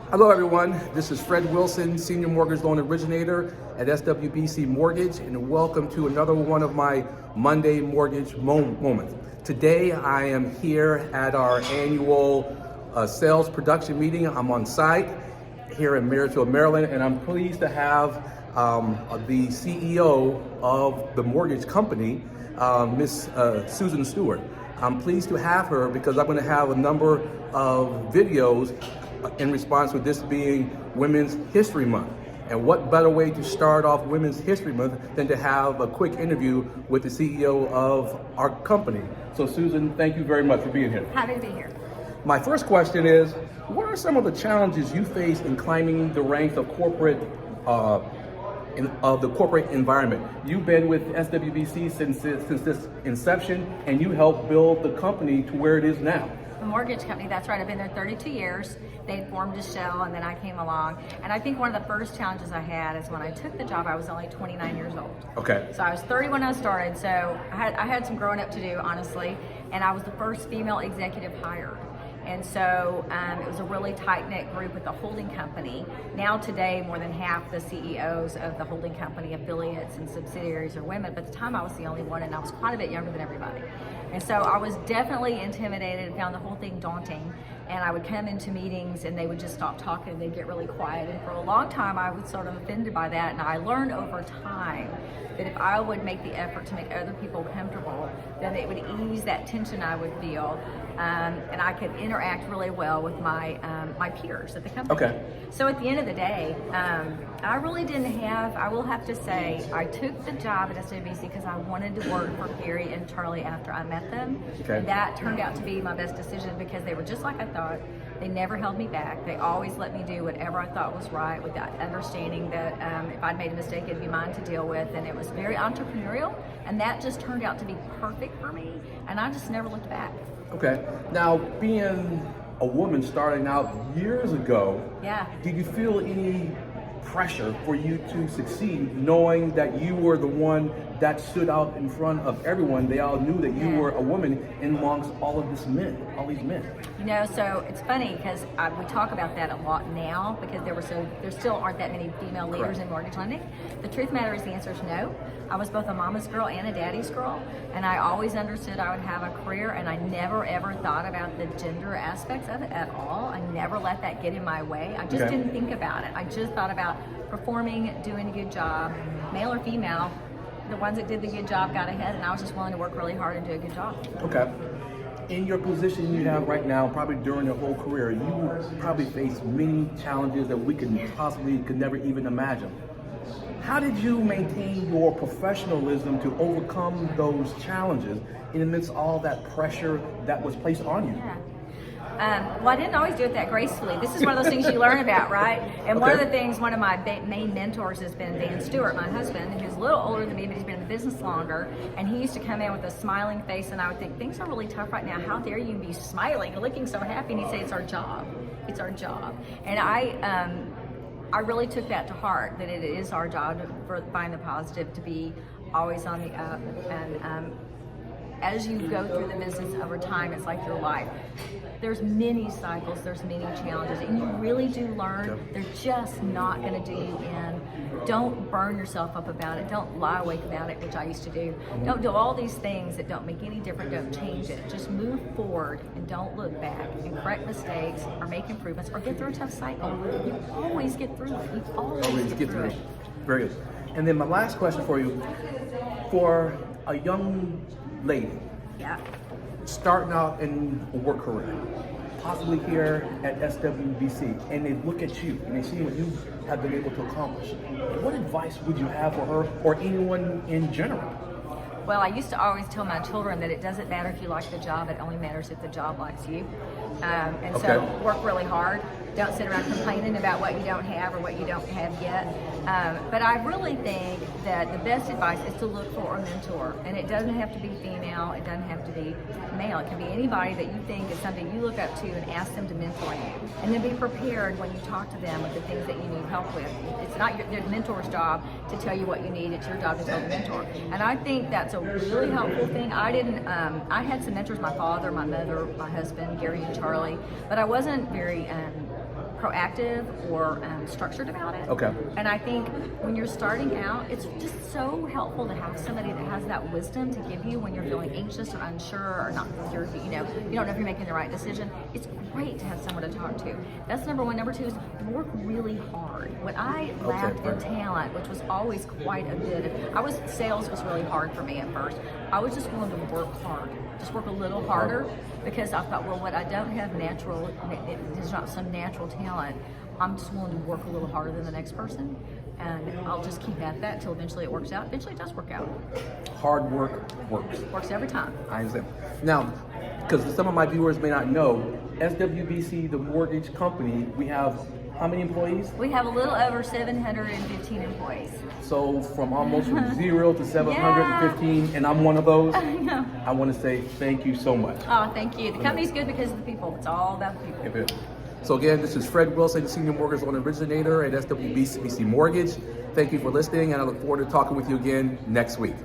Hello everyone, this is Fred Wilson, Senior Mortgage Loan Originator at SWBC Mortgage, and welcome to another one of my Monday Mortgage Moments. Today I am here at our annual sales production meeting. I'm on site here in Marysville, Maryland, and I'm pleased to have the CEO of the mortgage company, Miss Susan Stewart. I'm pleased to have her because I'm going to have a number of videos in response to this being Women's History Month. And what better way to start off Women's History Month than to have a quick interview with the CEO of our company. So Susan, thank you very much for being here. Happy to be here. My first question is, what are some of the challenges you face in climbing the ranks of corporate the corporate environment? You've been with SWBC since its inception, and you helped build the company to where it is now. A mortgage company, that's right. I've been there 32 years. They formed a shell, and then I came along. And I think one of the first challenges I had is when I took the job, I was only 29 years old. Okay. So I was 30 when I started, so I had some growing up to do, honestly. And I was the first female executive hired. And so it was a really tight-knit group with the holding company. Now today, more than half the CEOs of the holding company affiliates and subsidiaries are women, but at the time I was the only one, and I was quite a bit younger than everybody. And so I was definitely intimidated and found the whole thing daunting. And I would come into meetings and they would just stop talking and they'd get really quiet. And for a long time, I was sort of offended by that. And I learned over time that if I would make the effort to make other people comfortable, then it would ease that tension I would feel. And I could interact really well with my peers at the company. Okay. So at the end of the day, I really didn't have, I will have to say, I took the job at SWBC because I wanted to work for Gary and Charlie after I met them. Okay. And that turned out to be my best decision because they were just like I thought. They never held me back. They always let me do whatever I thought was right with that understanding that if I'd made a mistake, it'd be mine to deal with. And it was very entrepreneurial, and that just turned out to be perfect for me. And I just never looked back. Okay. Now, being a woman starting out years ago, Yeah. did you feel any pressure for you to succeed, knowing that you were the one that stood out in front of everyone? They all knew that you were a woman amongst all these men. You know, so it's funny because we talk about that a lot now because there still aren't that many female leaders in mortgage lending. The truth matter is the answer is no. I was both a mama's girl and a daddy's girl, and I always understood I would have a career, and I never ever thought about the gender aspects of it at all. I never let that get in my way. I just didn't think about it. I just thought about performing, doing a good job, male or female. The ones that did the good job got ahead, and I was just willing to work really hard and do a good job. Okay. In your position you have right now, probably during your whole career, you probably face many challenges that we could never even imagine. How did you maintain your professionalism to overcome those challenges in amidst all that pressure that was placed on you? Yeah. Well, I didn't always do it that gracefully. This is one of those things you learn about, right? And one of the things, one of my main mentors has been Stewart, my husband, who's a little older than me, but he's been in the business longer. And he used to come in with a smiling face, and I would think, things are really tough right now. How dare you be smiling and looking so happy? And he'd say, it's our job. It's our job. And I really took that to heart, that it is our job to find the positive, to be always on the up. And as you go through the business over time, it's like your life. There's many cycles, there's many challenges, and you really do learn. They're just not going to do you in. Don't burn yourself up about it. Don't lie awake about it, which I used to do. Don't do all these things that don't make any difference. Don't change it. Just move forward and don't look back and correct mistakes or make improvements or get through a tough cycle. You always get through it. You always get through it. Very good. And then my last question for you, for a young lady, starting out in a work career, possibly here at SWBC, and they look at you and they see what you have been able to accomplish, what advice would you have for her or anyone in general? Well, I used to always tell my children that it doesn't matter if you like the job, it only matters if the job likes you. So work really hard. Don't sit around complaining about what you don't have or what you don't have yet. But I really think that the best advice is to look for a mentor. And it doesn't have to be female, it doesn't have to be male. It can be anybody that you think is somebody you look up to and ask them to mentor you. And then be prepared when you talk to them with the things that you need help with. It's not the mentor's job to tell you what you need, it's your job to tell the mentor. And I think that's a really helpful thing. I had some mentors, my father, my mother, my husband, Gary and Charlie, but I wasn't very proactive or structured about it. Okay. And I think when you're starting out, it's just so helpful to have somebody that has that wisdom to give you when you're feeling anxious or unsure or not sure, you don't know if you're making the right decision. It's great to have someone to talk to. That's number one. Number two is work really hard. When I lacked in talent, which was always quite a bit, sales was really hard for me at first. I was just willing to work hard, just work a little harder, because I thought, well, what I don't have there's not some natural talent. I'm just willing to work a little harder than the next person, and I'll just keep at that until eventually it works out. Eventually it does work out. Hard work works. Works every time. I understand. Now, because some of my viewers may not know, SWBC, the mortgage company, we have how many employees? We have a little over 715 employees. So from almost from 0 to 715, and I'm one of those. I want to say thank you so much. Oh, thank you. The company's good because of the people. It's all about the people. So again, this is Fred Wilson, Senior Mortgage Loan Originator at SWBC Mortgage. Thank you for listening, and I look forward to talking with you again next week.